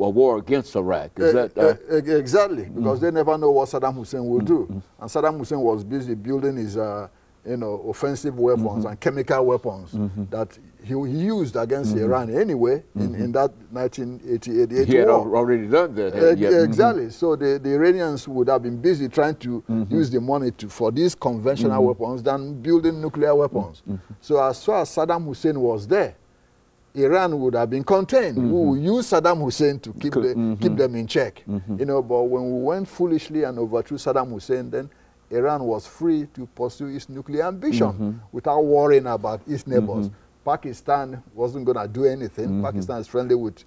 war against Iraq. Is that exactly? Because they never know what Saddam Hussein will do, and Saddam Hussein was busy building his offensive weapons and chemical weapons that he used against Iran anyway in that 1988 he had war. already done that. Exactly. So the Iranians would have been busy trying to use the money for these conventional weapons than building nuclear weapons. So as far as Saddam Hussein was there, Iran would have been contained. We will use Saddam Hussein to keep them in check. But when we went foolishly and overthrew Saddam Hussein, then Iran was free to pursue its nuclear ambition without worrying about its neighbors. Pakistan wasn't going to do anything. Pakistan is friendly with,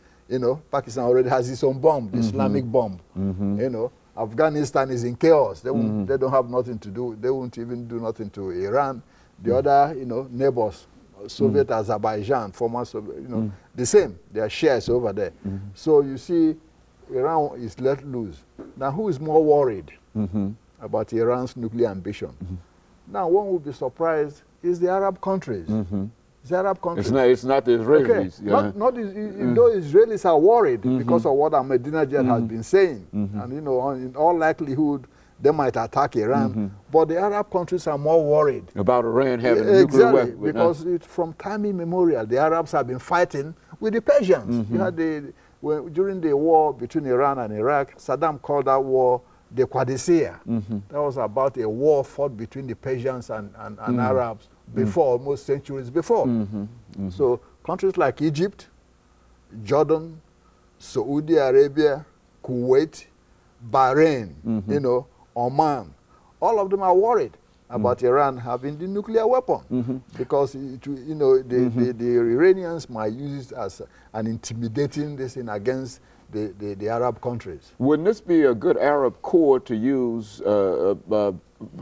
Pakistan already has its own bomb, the Islamic bomb. Afghanistan is in chaos. They don't have nothing to do. They won't even do nothing to Iran. The other, neighbors, Soviet Azerbaijan, former Soviet, the same. There are shares over there. So you see, Iran is let loose. Now, who is more worried about Iran's nuclear ambition? Now, one would be surprised is the Arab countries. It's the Arab countries. It's not the Israelis. Okay. Though Israelis are worried because of what Ahmadinejad has been saying. And, in all likelihood, they might attack Iran. But the Arab countries are more worried. About Iran having a nuclear weapon. Because from time immemorial, the Arabs have been fighting with the Persians. You had during the war between Iran and Iraq, Saddam called that war the Qadisiyah. That was about a war fought between the Persians and Arabs before, almost centuries before. So countries like Egypt, Jordan, Saudi Arabia, Kuwait, Bahrain, Oman, all of them are worried about Iran having the nuclear weapon because the Iranians might use it as an intimidating this thing against the Arab countries. Wouldn't this be a good Arab core to use,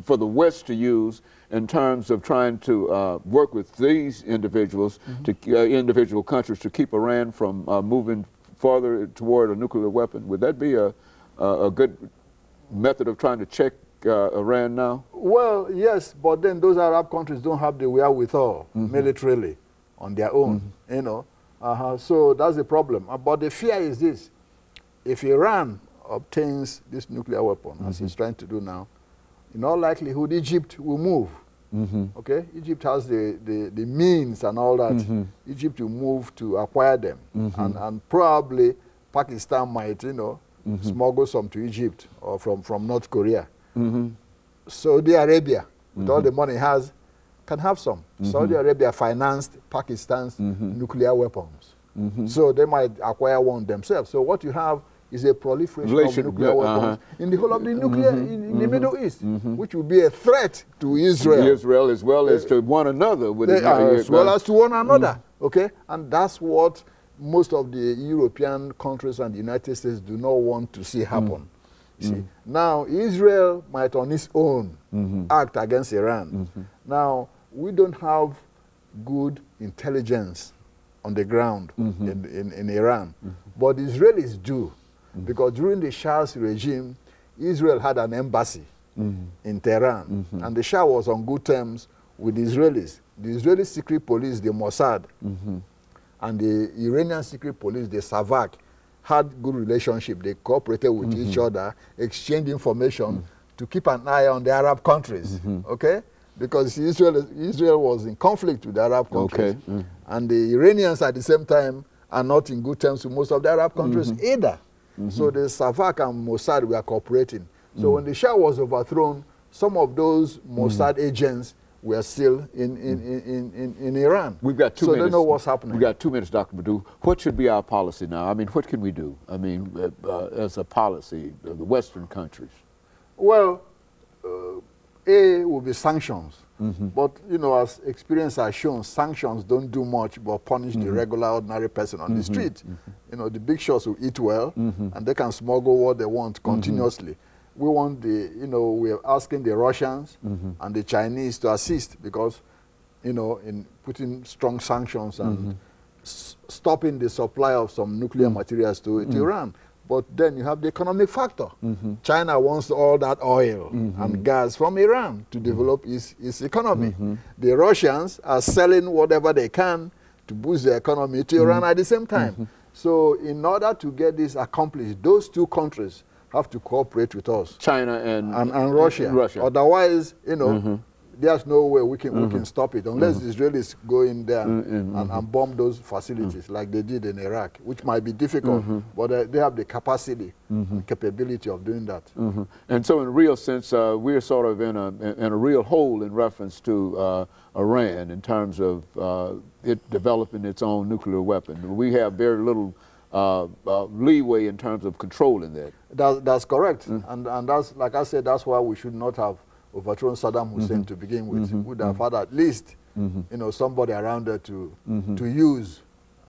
for the West to use, in terms of trying to work with these individuals, individual countries, to keep Iran from moving farther toward a nuclear weapon? Would that be a good method of trying to check Iran now? Well, yes, but then those Arab countries don't have the wherewithal militarily on their own, so that's the problem. But the fear is this: if Iran obtains this nuclear weapon, as it's trying to do now, in all likelihood, Egypt will move. Okay, Egypt has the means and all that. Egypt will move to acquire them, and probably Pakistan might, smuggle some to Egypt or from North Korea. Saudi Arabia, with all the money it has, can have some. Saudi Arabia financed Pakistan's nuclear weapons, so they might acquire one themselves. So what you have is a proliferation of nuclear weapons in the whole of the nuclear in the Middle East, which will be a threat to Israel. Israel as well as to one another. As well as to one another. Okay, and that's what most of the European countries and the United States do not want to see happen. See, now Israel might on its own act against Iran. Now we don't have good intelligence on the ground in Iran, but the Israelis do, because during the Shah's regime, Israel had an embassy in Tehran, and the Shah was on good terms with the Israelis. The Israeli secret police, the Mossad, and the Iranian secret police, the Savak, had good relationship. They cooperated with each other, exchanged information to keep an eye on the Arab countries, okay? Because Israel was in conflict with the Arab countries. And the Iranians at the same time are not in good terms with most of the Arab countries either. So the Savak and Mossad were cooperating. So when the Shah was overthrown, some of those Mossad agents were still in Iran. We've got 2 minutes. So they know what's happening. We've got 2 minutes, Dr. Madu. What should be our policy now? I mean, what can we do? I mean, as a policy, the Western countries. Well, A will be sanctions. But, as experience has shown, sanctions don't do much but punish the regular, ordinary person on the street. The big shots will eat well, and they can smuggle what they want continuously. We want we're asking the Russians and the Chinese to assist because, in putting strong sanctions and stopping the supply of some nuclear materials to Iran. But then you have the economic factor. China wants all that oil and gas from Iran to develop its economy. The Russians are selling whatever they can to boost the economy to Iran at the same time. So in order to get this accomplished, those two countries have to cooperate with us. China and Russia. Otherwise, you know, there's no way we can stop it unless the Israelis go in there and bomb those facilities like they did in Iraq, which might be difficult, but they have the capacity and capability of doing that. And so in a real sense, we're sort of in a real hole in reference to Iran in terms of it developing its own nuclear weapon. We have very little leeway in terms of controlling that. That's correct. And that's, like I said, that's why we should not have overthrown Saddam Hussein to begin with. We would have had at least, you know, somebody around there to use